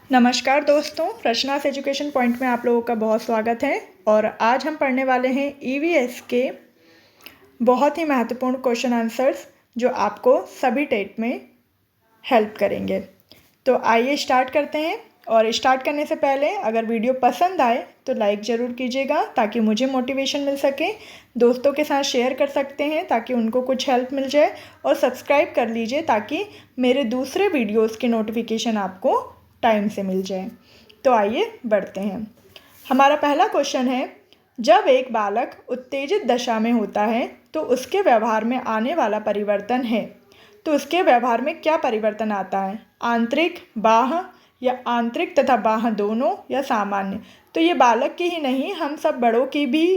नमस्कार दोस्तों, रचनास education point में आप लोगों का बहुत स्वागत है। और आज हम पढ़ने वाले हैं ईवीएस के बहुत ही महत्वपूर्ण क्वेश्चन आंसर्स जो आपको सभी टेट में हेल्प करेंगे। तो आइए स्टार्ट करते हैं। और स्टार्ट करने से पहले अगर वीडियो पसंद आए तो लाइक ज़रूर कीजिएगा ताकि मुझे मोटिवेशन मिल सके। दोस्तों के साथ शेयर कर सकते हैं ताकि उनको कुछ हेल्प मिल जाए, और सब्सक्राइब कर लीजिए ताकि मेरे दूसरे वीडियोस की नोटिफिकेशन आपको टाइम से मिल जाए। तो आइए बढ़ते हैं। हमारा पहला क्वेश्चन है, जब एक बालक उत्तेजित दशा में होता है तो उसके व्यवहार में आने वाला परिवर्तन है, तो उसके व्यवहार में क्या परिवर्तन आता है? आंतरिक, बाह्य, या आंतरिक तथा बाह्य दोनों, या सामान्य? तो ये बालक की ही नहीं, हम सब बड़ों की भी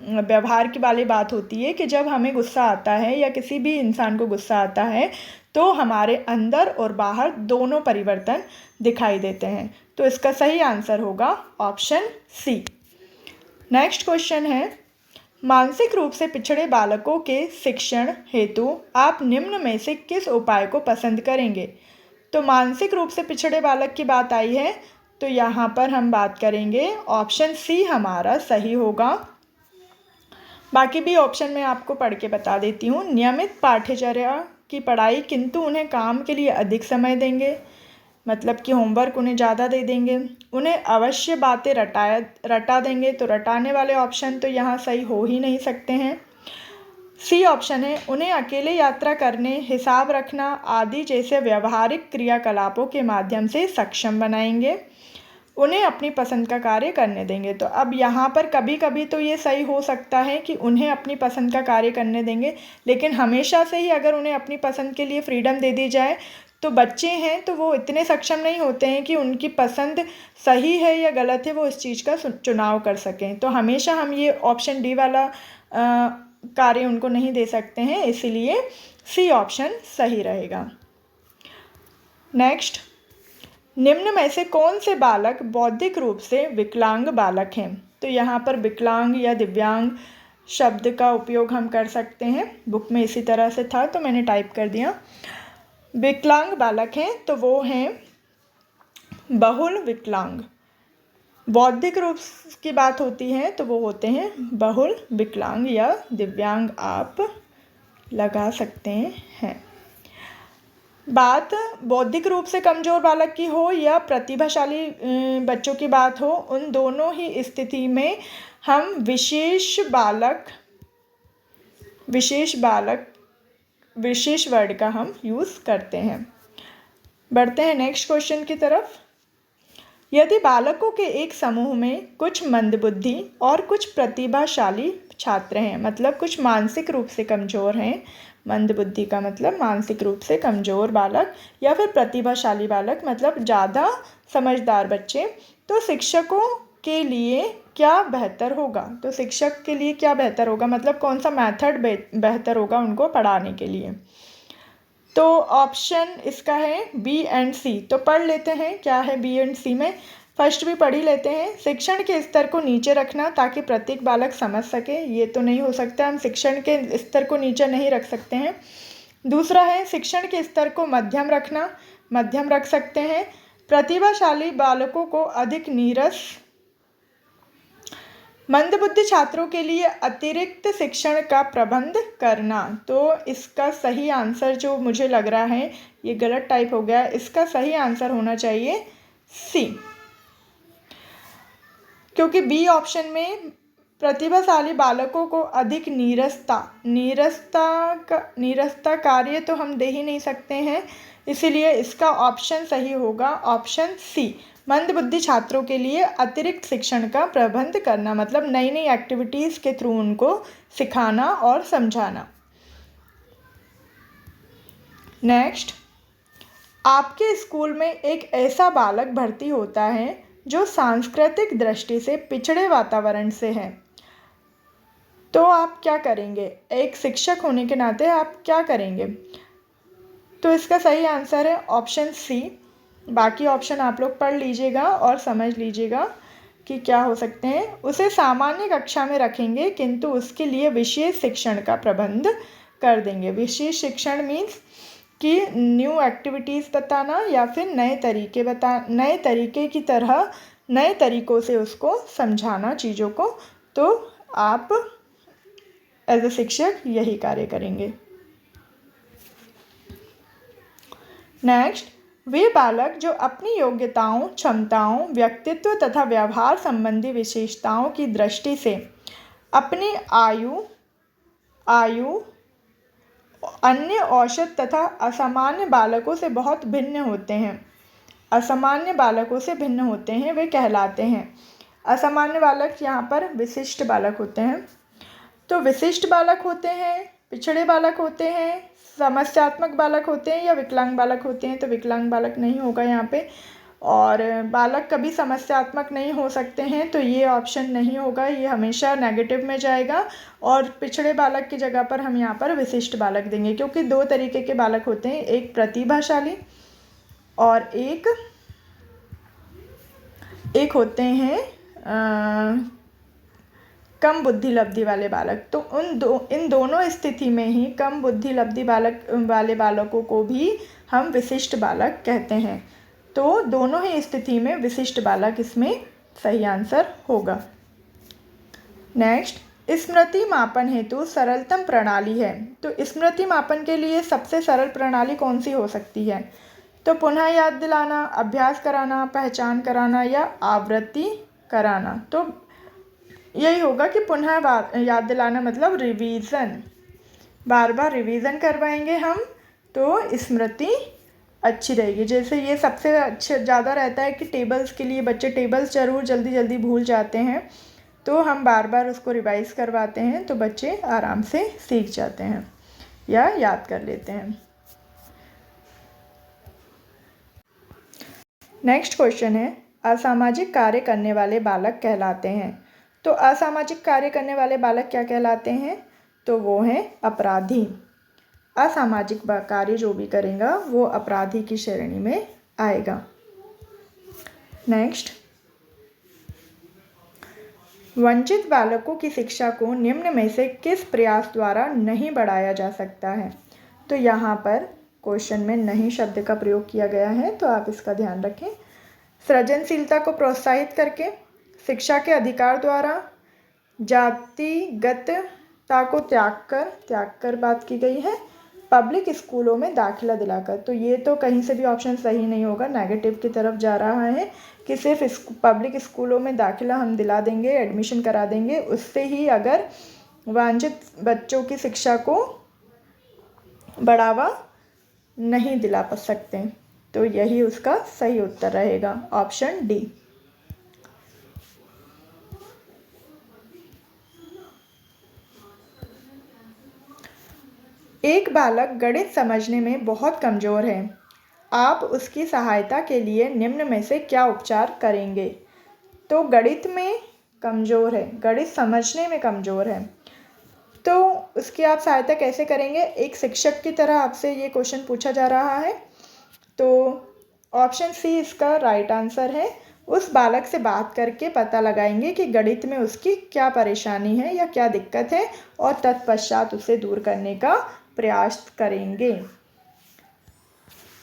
व्यवहार की वाली बात होती है कि जब हमें गुस्सा आता है या किसी भी इंसान को गुस्सा आता है तो हमारे अंदर और बाहर दोनों परिवर्तन दिखाई देते हैं। तो इसका सही आंसर होगा ऑप्शन सी। नेक्स्ट क्वेश्चन है, मानसिक रूप से पिछड़े बालकों के शिक्षण हेतु आप निम्न में से किस उपाय को पसंद करेंगे? तो मानसिक रूप से पिछड़े बालक की बात आई है, तो यहाँ पर हम बात करेंगे ऑप्शन सी हमारा सही होगा। बाकी भी ऑप्शन मैं आपको पढ़ के बता देती हूँ। नियमित पाठ्यचर्या की पढ़ाई किंतु उन्हें काम के लिए अधिक समय देंगे, मतलब कि होमवर्क उन्हें ज़्यादा दे देंगे। उन्हें अवश्य बातें रटा देंगे, तो रटाने वाले ऑप्शन तो यहाँ सही हो ही नहीं सकते हैं। सी ऑप्शन है, उन्हें अकेले यात्रा करने, हिसाब रखना आदि जैसे व्यवहारिक क्रियाकलापों के माध्यम से सक्षम बनाएंगे। उन्हें अपनी पसंद का कार्य करने देंगे। तो अब यहाँ पर कभी कभी तो ये सही हो सकता है कि उन्हें अपनी पसंद का कार्य करने देंगे, लेकिन हमेशा से ही अगर उन्हें अपनी पसंद के लिए फ्रीडम दे दी जाए तो बच्चे हैं तो वो इतने सक्षम नहीं होते हैं कि उनकी पसंद सही है या गलत है वो इस चीज़ का चुनाव कर सकें। तो हमेशा हम ये ऑप्शन डी वाला कार्य उनको नहीं दे सकते हैं, इसीलिए सी ऑप्शन सही रहेगा। नेक्स्ट, निम्न में से कौन से बालक बौद्धिक रूप से विकलांग बालक हैं? तो यहाँ पर विकलांग या दिव्यांग शब्द का उपयोग हम कर सकते हैं। बुक में इसी तरह से था तो मैंने टाइप कर दिया। विकलांग बालक हैं तो वो हैं बहुल विकलांग। बौद्धिक रूप की बात होती है तो वो होते हैं बहुल विकलांग या दिव्यांग, आप लगा सकते हैं। बात बौद्धिक रूप से कमज़ोर बालक की हो या प्रतिभाशाली बच्चों की बात हो, उन दोनों ही स्थिति में हम विशेष वर्ड का हम यूज़ करते हैं। बढ़ते हैं नेक्स्ट क्वेश्चन की तरफ। यदि बालकों के एक समूह में कुछ मंदबुद्धि और कुछ प्रतिभाशाली छात्र हैं, मतलब कुछ मानसिक रूप से कमज़ोर हैं, मंदबुद्धि का मतलब मानसिक रूप से कमज़ोर बालक, या फिर प्रतिभाशाली बालक मतलब ज़्यादा समझदार बच्चे, तो शिक्षकों के लिए क्या बेहतर होगा? तो शिक्षक के लिए क्या बेहतर होगा, मतलब कौन सा मेथड बेहतर होगा उनको पढ़ाने के लिए? तो ऑप्शन इसका है बी एंड सी। तो पढ़ लेते हैं क्या है बी एंड सी में। फर्स्ट भी पढ़ ही लेते हैं। शिक्षण के स्तर को नीचे रखना ताकि प्रत्येक बालक समझ सके, ये तो नहीं हो सकता, हम शिक्षण के स्तर को नीचे नहीं रख सकते हैं। दूसरा है शिक्षण के स्तर को मध्यम रखना, मध्यम रख सकते हैं। प्रतिभाशाली बालकों को अधिक नीरस, मंदबुद्धि छात्रों के लिए अतिरिक्त शिक्षण का प्रबंध करना। तो इसका सही आंसर जो मुझे लग रहा है ये गलत टाइप हो गया, इसका सही आंसर होना चाहिए सी, क्योंकि बी ऑप्शन में प्रतिभाशाली बालकों को अधिक नीरसता कार्य तो हम दे ही नहीं सकते हैं, इसीलिए इसका ऑप्शन सही होगा ऑप्शन सी, मंदबुद्धि छात्रों के लिए अतिरिक्त शिक्षण का प्रबंध करना, मतलब नई नई एक्टिविटीज़ के थ्रू उनको सिखाना और समझाना। नेक्स्ट, आपके स्कूल में एक ऐसा बालक भर्ती होता है जो सांस्कृतिक दृष्टि से पिछड़े वातावरण से है, तो आप क्या करेंगे? एक शिक्षक होने के नाते आप क्या करेंगे? तो इसका सही आंसर है ऑप्शन सी। बाकी ऑप्शन आप लोग पढ़ लीजिएगा और समझ लीजिएगा कि क्या हो सकते हैं। उसे सामान्य कक्षा में रखेंगे किंतु उसके लिए विशेष शिक्षण का प्रबंध कर देंगे। विशेष शिक्षण मीन्स कि न्यू एक्टिविटीज़ बताना या फिर नए तरीके की तरह नए तरीक़ों से उसको समझाना चीज़ों को। तो आप एज ए शिक्षक यही कार्य करेंगे। नेक्स्ट, वे बालक जो अपनी योग्यताओं, क्षमताओं, व्यक्तित्व तथा व्यवहार संबंधी विशेषताओं की दृष्टि से अपनी आयु अन्य औसत तथा असामान्य बालकों से बहुत भिन्न होते हैं, वे कहलाते हैं। असामान्य बालक यहाँ पर विशिष्ट बालक होते हैं। तो विशिष्ट बालक होते हैं, पिछड़े बालक होते हैं, समस्यात्मक बालक होते हैं या विकलांग बालक होते हैं। तो विकलांग बालक नहीं होगा यहाँ पे। और बालक कभी समस्यात्मक नहीं हो सकते हैं, तो ये ऑप्शन नहीं होगा, ये हमेशा नेगेटिव में जाएगा। और पिछड़े बालक की जगह पर हम यहाँ पर विशिष्ट बालक देंगे, क्योंकि दो तरीके के बालक होते हैं, एक प्रतिभाशाली और एक होते हैं कम बुद्धि लब्धि वाले बालक। तो इन दोनों स्थिति में ही कम बुद्धि लब्धि वाले बालकों को भी हम विशिष्ट बालक कहते हैं। तो दोनों ही स्थिति में विशिष्ट बालक इसमें सही आंसर होगा। नेक्स्ट, स्मृति मापन हेतु सरलतम प्रणाली है। तो स्मृति मापन के लिए सबसे सरल प्रणाली कौन सी हो सकती है? तो पुनः याद दिलाना, अभ्यास कराना, पहचान कराना या आवृत्ति कराना। तो यही होगा कि पुनः याद दिलाना मतलब रिवीजन, बार बार रिवीजन करवाएंगे हम तो स्मृति अच्छी रहेगी। जैसे ये सबसे अच्छा ज़्यादा रहता है कि टेबल्स के लिए बच्चे टेबल्स ज़रूर जल्दी जल्दी भूल जाते हैं, तो हम बार बार उसको रिवाइज करवाते हैं तो बच्चे आराम से सीख जाते हैं या याद कर लेते हैं। नेक्स्ट क्वेश्चन है, असामाजिक कार्य करने वाले बालक कहलाते हैं। तो असामाजिक कार्य करने वाले बालक क्या कहलाते हैं? तो वो हैं अपराधी। असामाजिक कार्य जो भी करेगा वो अपराधी की श्रेणी में आएगा। नेक्स्ट, वंचित बालकों की शिक्षा को निम्न में से किस प्रयास द्वारा नहीं बढ़ाया जा सकता है? तो यहाँ पर क्वेश्चन में नहीं शब्द का प्रयोग किया गया है, तो आप इसका ध्यान रखें। सृजनशीलता को प्रोत्साहित करके, शिक्षा के अधिकार द्वारा, जातिगतता को त्याग कर बात की गई है, पब्लिक स्कूलों में दाखिला दिलाकर। तो ये तो कहीं से भी ऑप्शन सही नहीं होगा, नेगेटिव की तरफ जा रहा है कि सिर्फ पब्लिक स्कूलों में दाखिला हम दिला देंगे, एडमिशन करा देंगे, उससे ही अगर वांछित बच्चों की शिक्षा को बढ़ावा नहीं दिला सकते। तो यही उसका सही उत्तर रहेगा, ऑप्शन डी। एक बालक गणित समझने में बहुत कमज़ोर है, आप उसकी सहायता के लिए निम्न में से क्या उपचार करेंगे? तो गणित में कमज़ोर है, गणित समझने में कमज़ोर है, तो उसकी आप सहायता कैसे करेंगे? एक शिक्षक की तरह आपसे ये क्वेश्चन पूछा जा रहा है। तो ऑप्शन सी इसका राइट आंसर है। उस बालक से बात करके पता लगाएंगे कि गणित में उसकी क्या परेशानी है या क्या दिक्कत है, और तत्पश्चात उसे दूर करने का प्रयास करेंगे।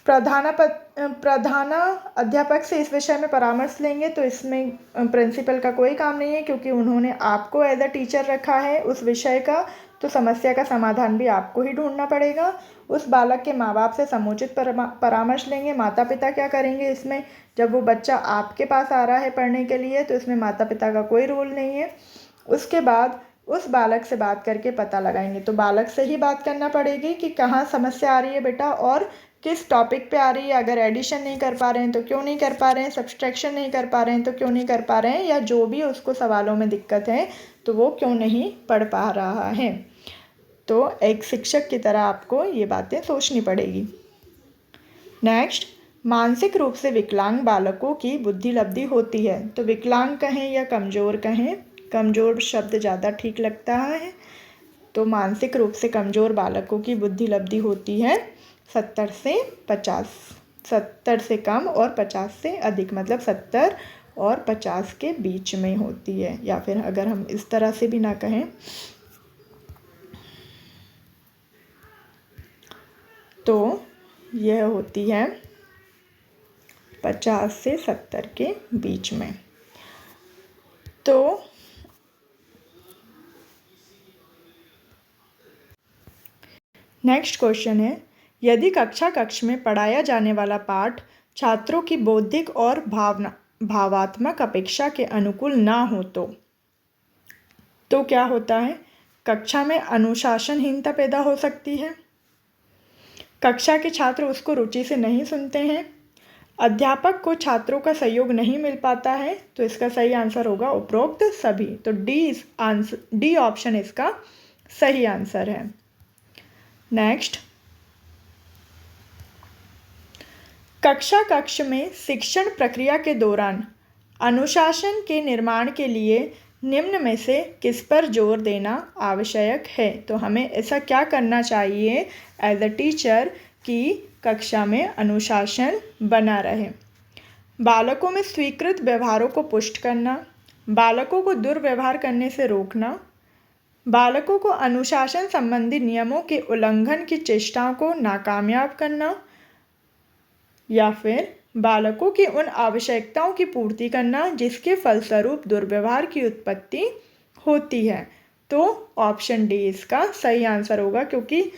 प्रधान अध्यापक से इस विषय में परामर्श लेंगे, तो इसमें प्रिंसिपल का कोई काम नहीं है, क्योंकि उन्होंने आपको एज अ टीचर रखा है उस विषय का, तो समस्या का समाधान भी आपको ही ढूंढना पड़ेगा। उस बालक के माँ बाप से समुचित परामर्श लेंगे। माता पिता क्या करेंगे इसमें? जब वो बच्चा आपके पास आ रहा है पढ़ने के लिए, तो इसमें माता पिता का कोई रोल नहीं है। उसके बाद उस बालक से बात करके पता लगाएंगे। तो बालक से ही बात करना पड़ेगी कि कहाँ समस्या आ रही है बेटा और किस टॉपिक पे आ रही है। अगर एडिशन नहीं कर पा रहे हैं तो क्यों नहीं कर पा रहे हैं, सब्सट्रैक्शन नहीं कर पा रहे हैं तो क्यों नहीं कर पा रहे हैं, या जो भी उसको सवालों में दिक्कत है तो वो क्यों नहीं पढ़ पा रहा है। तो एक शिक्षक की तरह आपको ये बातें सोचनी पड़ेगी। नेक्स्ट, मानसिक रूप से विकलांग बालकों की बुद्धि लब्धि होती है। तो विकलांग कहें या कमज़ोर कहें, कमज़ोर शब्द ज़्यादा ठीक लगता है। तो मानसिक रूप से कमज़ोर बालकों की बुद्धि लब्धि होती है 70 से 50, 70 से कम और 50 से अधिक, मतलब 70 और 50 के बीच में होती है। या फिर अगर हम इस तरह से भी ना कहें तो यह होती है 50 से 70 के बीच में। तो नेक्स्ट क्वेश्चन है, यदि कक्ष में पढ़ाया जाने वाला पाठ छात्रों की बौद्धिक और भावात्मक अपेक्षा के अनुकूल ना हो तो क्या होता है? कक्षा में अनुशासनहीनता पैदा हो सकती है, कक्षा के छात्र उसको रुचि से नहीं सुनते हैं, अध्यापक को छात्रों का सहयोग नहीं मिल पाता है। तो इसका सही आंसर होगा उपरोक्त सभी। तो डी ऑप्शन इसका सही आंसर है। नेक्स्ट, कक्ष में शिक्षण प्रक्रिया के दौरान अनुशासन के निर्माण के लिए निम्न में से किस पर जोर देना आवश्यक है? तो हमें ऐसा क्या करना चाहिए एज अ टीचर कि कक्षा में अनुशासन बना रहे? बालकों में स्वीकृत व्यवहारों को पुष्ट करना, बालकों को दुर्व्यवहार करने से रोकना, बालकों को अनुशासन संबंधी नियमों के उल्लंघन की चेष्टाओं को नाकामयाब करना, या फिर बालकों की उन आवश्यकताओं की पूर्ति करना जिसके फलस्वरूप दुर्व्यवहार की उत्पत्ति होती है। तो ऑप्शन डी इसका सही आंसर होगा, क्योंकि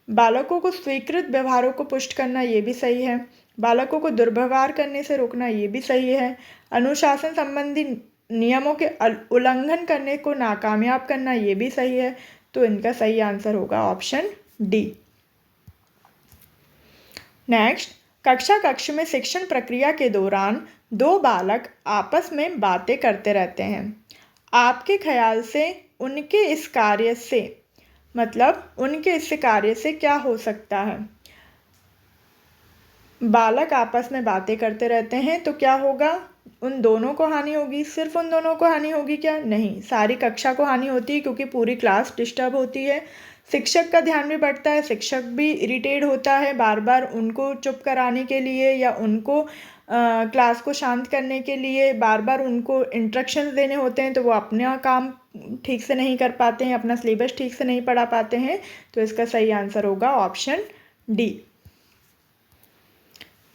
बालकों को स्वीकृत व्यवहारों को पुष्ट करना ये भी सही है, बालकों को दुर्व्यवहार करने से रोकना ये भी सही है, अनुशासन संबंधी नियमों के उल्लंघन करने को नाकामयाब करना ये भी सही है। तो इनका सही आंसर होगा ऑप्शन डी। नेक्स्ट, कक्ष में शिक्षण प्रक्रिया के दौरान दो बालक आपस में बातें करते रहते हैं। आपके ख्याल से उनके इस कार्य से क्या हो सकता है? बालक आपस में बातें करते रहते हैं तो क्या होगा? उन दोनों को हानि होगी। सिर्फ उन दोनों को हानि होगी क्या? नहीं, सारी कक्षा को हानि होती है, क्योंकि पूरी क्लास डिस्टर्ब होती है। शिक्षक का ध्यान भी बढ़ता है, शिक्षक भी इरिटेट होता है बार बार उनको चुप कराने के लिए या उनको क्लास को शांत करने के लिए बार बार उनको इंस्ट्रक्शंस देने होते हैं, तो वो अपना काम ठीक से नहीं कर पाते हैं, अपना सिलेबस ठीक से नहीं पढ़ा पाते हैं। तो इसका सही आंसर होगा ऑप्शन डी।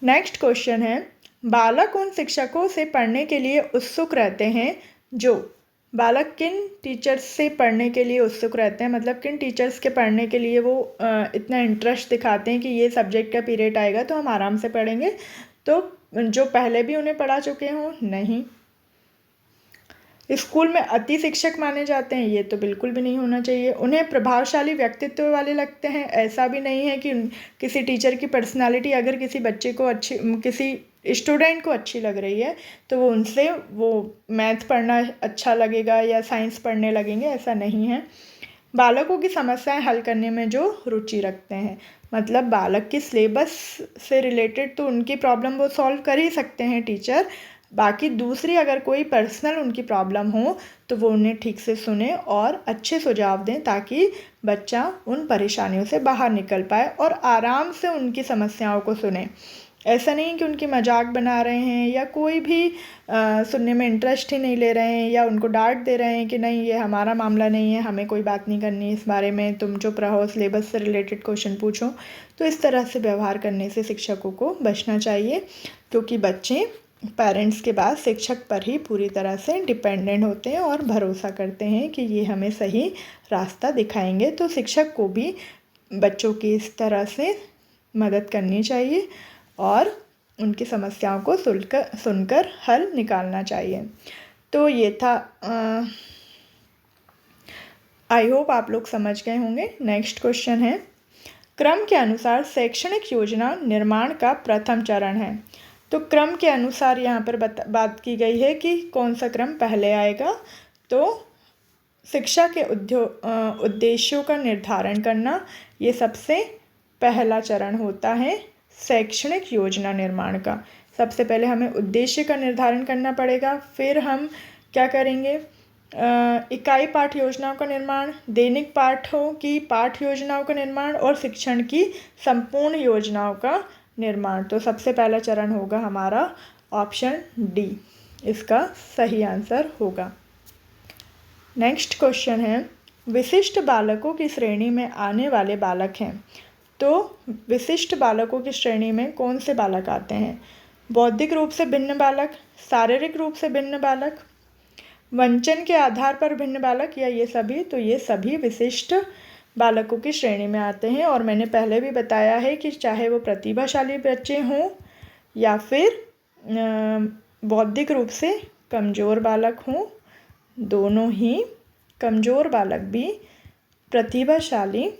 नेक्स्ट क्वेश्चन है, बालक उन शिक्षकों से पढ़ने के लिए उत्सुक रहते हैं जो बालक किन टीचर्स से पढ़ने के लिए उत्सुक रहते हैं, मतलब किन टीचर्स के पढ़ने के लिए वो इतना इंटरेस्ट दिखाते हैं कि ये सब्जेक्ट का पीरियड आएगा तो हम आराम से पढ़ेंगे। तो जो पहले भी उन्हें पढ़ा चुके हों? नहीं। स्कूल में अति शिक्षक माने जाते हैं? ये तो बिल्कुल भी नहीं होना चाहिए। उन्हें प्रभावशाली व्यक्तित्व वाले लगते हैं? ऐसा भी नहीं है कि किसी टीचर की पर्सनालिटी अगर किसी बच्चे को अच्छी, किसी स्टूडेंट को अच्छी लग रही है तो वो उनसे वो मैथ पढ़ना अच्छा लगेगा या साइंस पढ़ने लगेंगे, ऐसा नहीं है। बालकों की समस्याएं हल करने में जो रुचि रखते हैं, मतलब बालक की सिलेबस से रिलेटेड तो उनकी प्रॉब्लम वो सॉल्व कर ही सकते हैं टीचर, बाकी दूसरी अगर कोई पर्सनल उनकी प्रॉब्लम हो तो वो उन्हें ठीक से सुने और अच्छे सुझाव दें ताकि बच्चा उन परेशानियों से बाहर निकल पाए और आराम से उनकी समस्याओं को सुने। ऐसा नहीं कि उनकी मजाक बना रहे हैं या कोई भी सुनने में इंटरेस्ट ही नहीं ले रहे हैं या उनको डांट दे रहे हैं कि नहीं ये हमारा मामला नहीं है, हमें कोई बात नहीं करनी इस बारे में, तुम चुप रहो, सिलेबस से रिलेटेड क्वेश्चन पूछो। तो इस तरह से व्यवहार करने से शिक्षकों को बचना चाहिए, क्योंकि बच्चे पेरेंट्स के बाद शिक्षक पर ही पूरी तरह से डिपेंडेंट होते हैं और भरोसा करते हैं कि ये हमें सही रास्ता दिखाएंगे। तो शिक्षक को भी बच्चों की इस तरह से मदद करनी चाहिए और उनकी समस्याओं को सुनकर हल निकालना चाहिए। तो ये था, आई होप आप लोग समझ गए होंगे। नेक्स्ट क्वेश्चन है, क्रम के अनुसार शैक्षणिक योजना निर्माण का प्रथम चरण है। तो क्रम के अनुसार यहाँ पर बात की गई है कि कौन सा क्रम पहले आएगा। तो शिक्षा के उद्देश्यों का निर्धारण करना ये सबसे पहला चरण होता है शैक्षणिक योजना निर्माण का। सबसे पहले हमें उद्देश्य का निर्धारण करना पड़ेगा, फिर हम क्या करेंगे, इकाई पाठ योजनाओं का निर्माण, दैनिक पाठों की पाठ योजनाओं का निर्माण और शिक्षण की संपूर्ण योजनाओं का निर्माण। तो सबसे पहला चरण होगा हमारा ऑप्शन डी, इसका सही आंसर होगा। नेक्स्ट क्वेश्चन है, विशिष्ट बालकों की श्रेणी में आने वाले बालक हैं। तो विशिष्ट बालकों की श्रेणी में कौन से बालक आते हैं? बौद्धिक रूप से भिन्न बालक, शारीरिक रूप से भिन्न बालक, वंचन के आधार पर भिन्न बालक, या ये सभी? तो ये सभी विशिष्ट बालकों की श्रेणी में आते हैं। और मैंने पहले भी बताया है कि चाहे वो प्रतिभाशाली बच्चे हों या फिर बौद्धिक रूप से कमज़ोर बालक हों, दोनों ही कमज़ोर बालक भी प्रतिभाशाली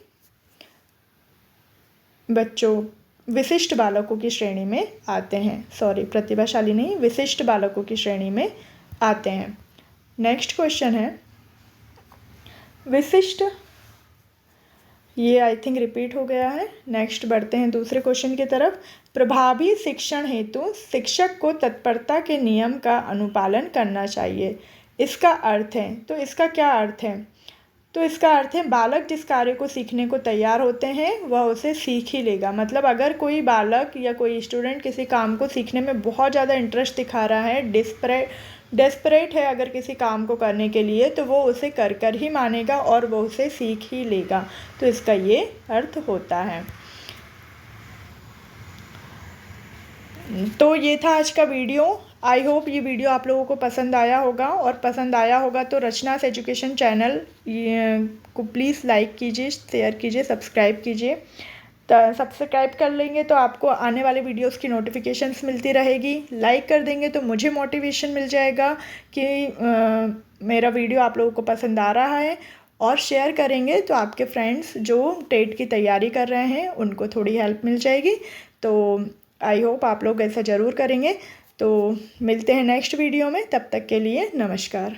बच्चों, विशिष्ट बालकों की श्रेणी में आते हैं। सॉरी, प्रतिभाशाली नहीं, विशिष्ट बालकों की श्रेणी में आते हैं। नेक्स्ट क्वेश्चन है विशिष्ट, ये आई थिंक रिपीट हो गया है। नेक्स्ट बढ़ते हैं दूसरे क्वेश्चन की तरफ। प्रभावी शिक्षण हेतु शिक्षक को तत्परता के नियम का अनुपालन करना चाहिए। इसका अर्थ है, तो इसका क्या अर्थ है? तो इसका अर्थ है बालक जिस कार्य को सीखने को तैयार होते हैं वह उसे सीख ही लेगा। मतलब अगर कोई बालक या कोई स्टूडेंट किसी काम को सीखने में बहुत ज़्यादा इंटरेस्ट दिखा रहा है, डेस्परेट है अगर किसी काम को करने के लिए, तो वो उसे कर कर ही मानेगा और वो उसे सीख ही लेगा। तो इसका ये अर्थ होता है। तो ये था आज का वीडियो। आई होप ये वीडियो आप लोगों को पसंद आया होगा, और पसंद आया होगा तो रचनास एजुकेशन चैनल को प्लीज़ लाइक कीजिए, शेयर कीजिए, सब्सक्राइब कीजिए। तो सब्सक्राइब कर लेंगे तो आपको आने वाले वीडियोस की नोटिफिकेशंस मिलती रहेगी। लाइक कर देंगे तो मुझे मोटिवेशन मिल जाएगा कि मेरा वीडियो आप लोगों को पसंद आ रहा है। और शेयर करेंगे तो आपके फ्रेंड्स जो टेट की तैयारी कर रहे हैं उनको थोड़ी हेल्प मिल जाएगी। तो आई होप आप लोग ऐसा ज़रूर करेंगे। तो मिलते हैं नेक्स्ट वीडियो में, तब तक के लिए नमस्कार।